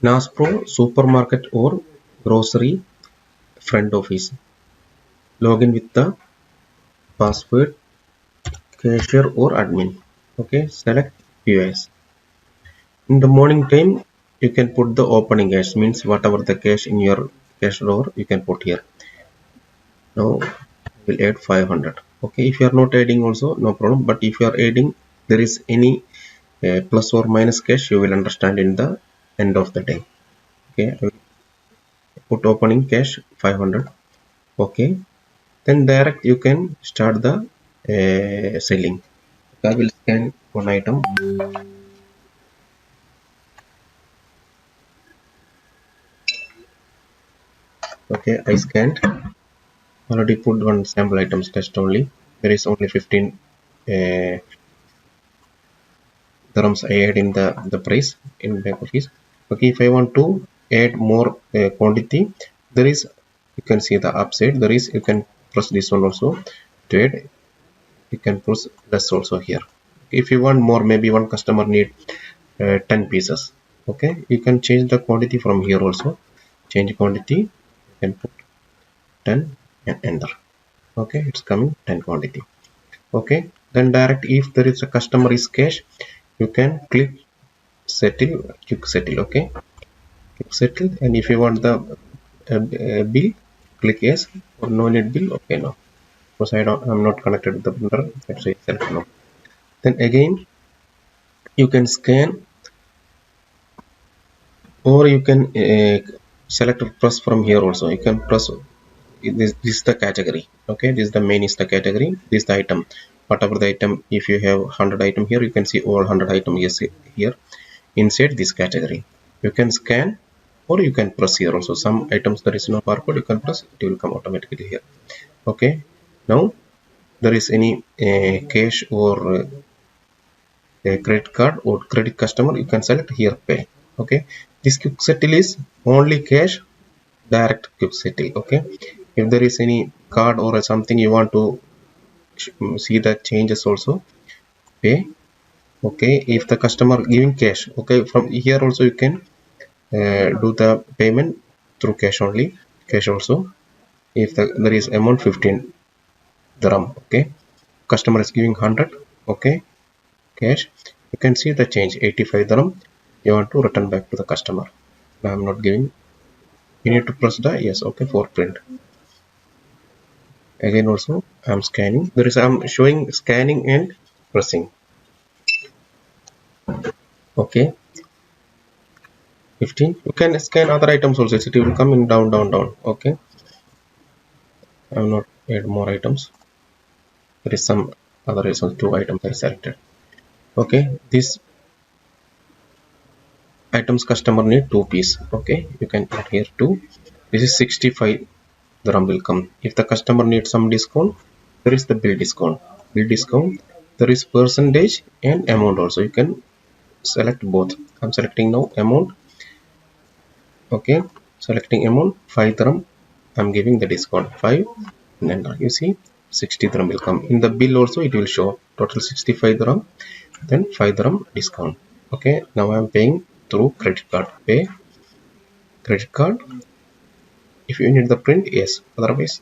Naspro supermarket or grocery front office. Login with the password cashier or admin. Okay, select POS. In the morning time, you can put the opening cash, means whatever the cash in your cash drawer you can put here. Now we'll add 500. Okay, if you are not adding also no problem, but if you are adding, there is any plus or minus cash, you will understand in the end of the day. Okay, I will put opening cash 500. Okay, then direct you can start the selling. I will scan one item. Okay, I scanned. Already put one sample items test only. There is only 15 dirhams I add in the price in back office. Okay, if I want to add more quantity, there is, you can see the upside, there is, you can press this one also to add. You can press less also here. If you want more, maybe one customer need 10 pieces. Okay, you can change the quantity from here also. Change quantity, you can put 10 and enter. Okay, it's coming 10 quantity. Okay, then direct, if there is a customer is cash, you can click settle, quick settle. Okay, quick settle. And if you want the bill, click yes, or no need bill. Okay, no, because I'm not connected to the printer, that's why select no. Then again you can scan, or you can select or press from here also. You can press this is the category. Okay, this is the main is the category, this is the item, whatever the item. If you have 100 item here, you can see all 100 item yes here inside this category. You can scan, or you can press here also. Some items there is no barcode, you can press, it will come automatically here. Okay, now there is any cash or credit card or credit customer, you can select here pay. Okay, this quick settle is only cash, direct quick settle. Okay, if there is any card or something you want to see the changes also, pay. Okay, if the customer giving cash, okay, from here also you can do the payment through cash only, cash also. If there is amount 15 dirham, okay, customer is giving 100, okay, cash, you can see the change 85 dirham, you want to return back to the customer. Now I'm not giving, you need to press the yes. Okay, for print. Again also I'm scanning, there is, I'm showing scanning and pressing. Okay, 15, you can scan other items also, it will come in down down down. Okay, I will not add more items. There is some other reasons, 2 items I selected. Okay, this items customer need 2 piece. Okay, you can add here 2. This is 65 dirham will come. If the customer needs some discount, there is the bill discount. Bill discount, there is percentage and amount also, you can select both. I'm selecting now amount. Okay, selecting amount 5 dirham, I'm giving the discount 5, and then you see 60 dirham will come. In the bill also it will show total 65 dirham, then 5 dirham discount. Okay, now I'm paying through credit card. Pay credit card. If you need the print, yes, otherwise.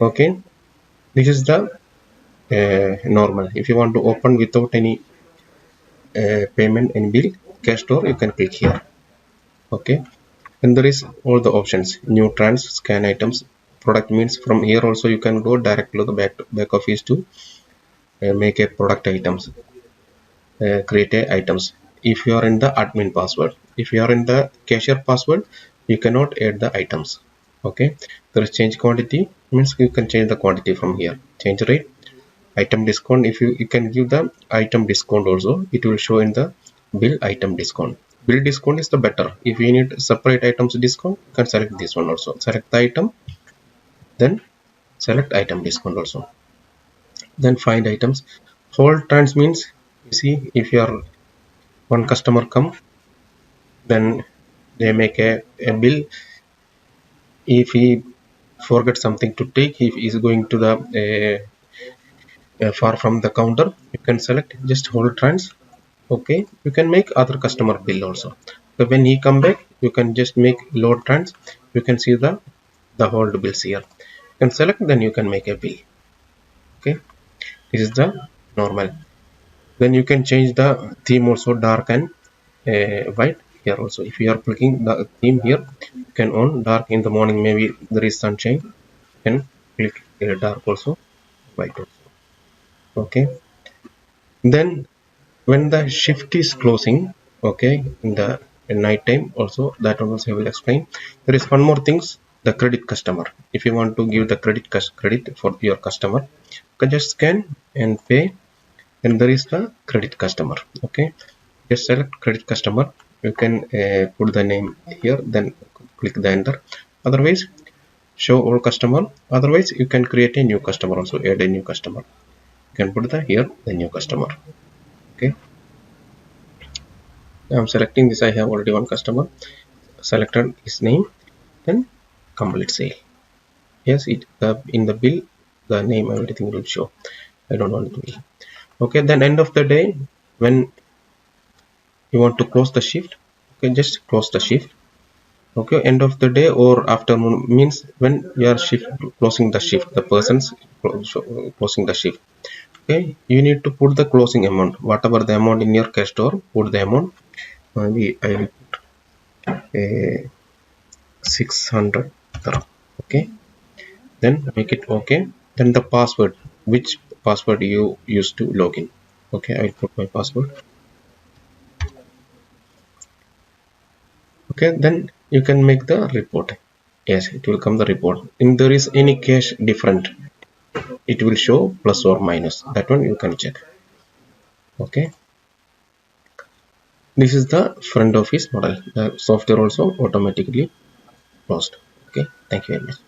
Okay, this is the normal. If you want to open without any payment and bill, cash store, you can click here. Okay, and there is all the options, new trans, scan items, product, means from here also you can go direct to the back office to make a product items, create a items. If you are in the admin password, if you are in the cashier password, you cannot add the items. Okay, there is change quantity, means you can change the quantity from here. Change rate, item discount, if you can give the item discount also, it will show in the bill item discount. Bill discount is the better. If you need separate items discount, you can select this one also. Select the item, then select item discount also, then find items. Hold trans means, you see, if you are one customer come, then they make a bill. If he forget something to take, if he is going to the far from the counter, you can select, just hold trans, Okay, you can make other customer bill also. So when he come back, you can just make load trans. You can see the whole bills here. You can select, then you can make a bill. Okay, this is the normal. Then you can change the theme also, dark and white here also. If you are clicking the theme here, you can on dark in the morning, maybe there is sunshine, you can click dark also, white also. Okay, then when the shift is closing, okay, in the night time also, that one also I will explain. There is one more things, the credit customer. If you want to give the credit for your customer, you can just scan and pay, and there is the credit customer. Okay, just select credit customer. You can put the name here, then click the enter. Otherwise, show all customer. Otherwise, you can create a new customer also, add a new customer. You can put the here the new customer. Okay, I'm selecting this. I have already one customer. Selected his name, then complete sale. Yes, it in the bill, the name, everything will show. I don't want to. Okay, then end of the day, when you want to close the shift, okay, just close the shift. Okay, end of the day or afternoon means when you are shift closing the shift, the person's closing the shift. Okay, you need to put the closing amount, whatever the amount in your cash store, put the amount. Maybe I will put 600 dirham. Okay, then make it okay. Then the password, which password you use to log in. Okay, I will put my password. Okay, then you can make the report. Yes, it will come the report. If there is any cash different, it will show plus or minus. That one you can check. Okay, this is the front office model. The software also automatically closed. Okay, thank you very much.